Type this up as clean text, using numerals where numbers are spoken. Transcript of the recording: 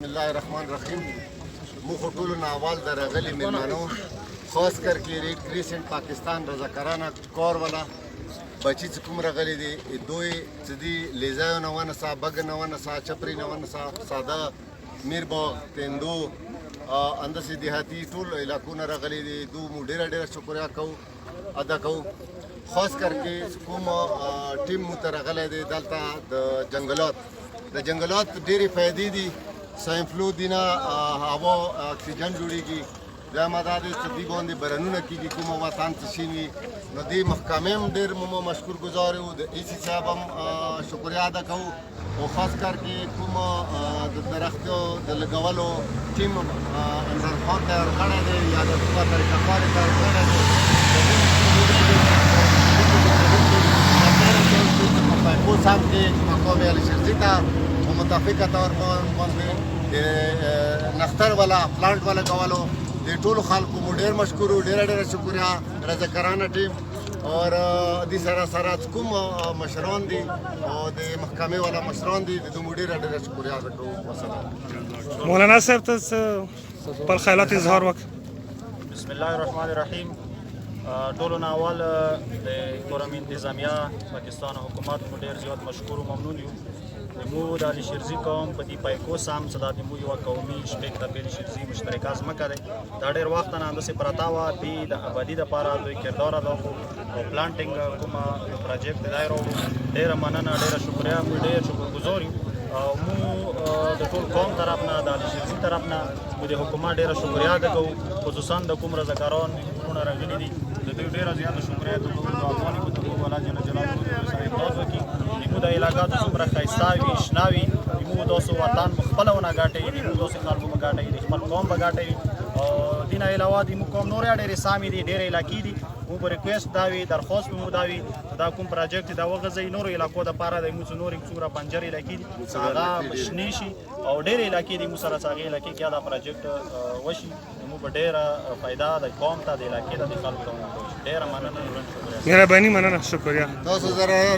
بسم الله الرحمن الرحیم. مو ټولو نه اول د راغلي مېلمنو خاص کر کې ریسنټ پاکستان رضاکارانه کار والا بچی چې کوم راغلي دي دوی چې دي لیزا نه ونسا بګ نه ونسا چپری نه ونسا ساده میرباغ تندو اندسې دیهاتي ټول علاقو نه راغلي دي. دو مو ډېره شکریا کوو ادا کوو. خاص کر کې کوم ټیم مو ته راغلی دی دلته د جنګلات ډېرې فایدې دي. ساین فلو دی نه هوا اکسیجن جوړېږي. دویمه دا دی چې دوی باندې برنونه کېږي کومه وطن ته شین وي. نو دې محکمې هم ډېر مو مشکور ګزار یو. د ای سی صاحب هم شکریا ادا کوو او خاص کر کې کوم د درختو د لګولو ټیم انور خان تیار کړی دی یا د کومه طریقه کار یې تیار کړی دی. په پایپو سم کې مقام علي شرزي ته په متفقه طور باندې د نختر والا پلانټ والا کولو د ټولو خلکو مو ډېر مشکور یو. ډېره شکریا رضاکارانه ټیم اور دې سره کوم مشران دي او د محکمې والا مشران دي د مو ډېره شکریا ادا کوو. والسلام. مولانا صاحب ته خپل خیالات اظهار وکړه. بسم الله الرحمن الرحیم. ټولو نه اول د کورم انتظامیه پاکستان حکومت مو ډېر زیات مشکور و ممنون یو. مو د علي شرزي قوم په دې پایکو سم چې دا د مو یوه قومي شپږ د علي شرزي مشترکه ځمکه دی. دا ډېر وخت نه همداسې پرته وه. دوی د آبادي دپاره دوی کردار ادا کړو او پلانټینګ کومه پروجیکټ دی راوړو. ډېره مننه ډېره شکریا. موږ ډېر شکرګزار یو او مو د ټول قوم طرف نه د علي شرزي طرف نه مو د حکومت ډېره شکریا ادا کوو. خصوصا د کوم رضاکاران وروڼه راغلي دي د دوی ډېره زیاته شکریا ادا کوو. دعاګانې به ته الله جل جلاله سره امداد وکړي. زموږ د علاقه څومره ښایسته وي شنه وي. زموږ داسې وطن به خپله ونه ګټوي. زموږ داسې خلکو به ګټوي د خپل قوم به ګټوي. او دې نه علاوه زموږ قوم نورې ډېرې سامې دي ډېرې علاقې دي. موږ به ریکویسټ دا وي درخواست به مو دا وي چې دا کوم پروجیکټ دا وغځوي نورو علاقو دپاره د موږ نورې څومره پنجر علاقې دي هغه شنې شي او ډېرې علاقې دي موږ سره چې هغې علاقې کې دا پروجیکټ وشي موږ به ډېره فایده د قوم ته د علاقې ته د خلکو ته ډېره مننه. مهرباني مننه شکریا. تاسو سره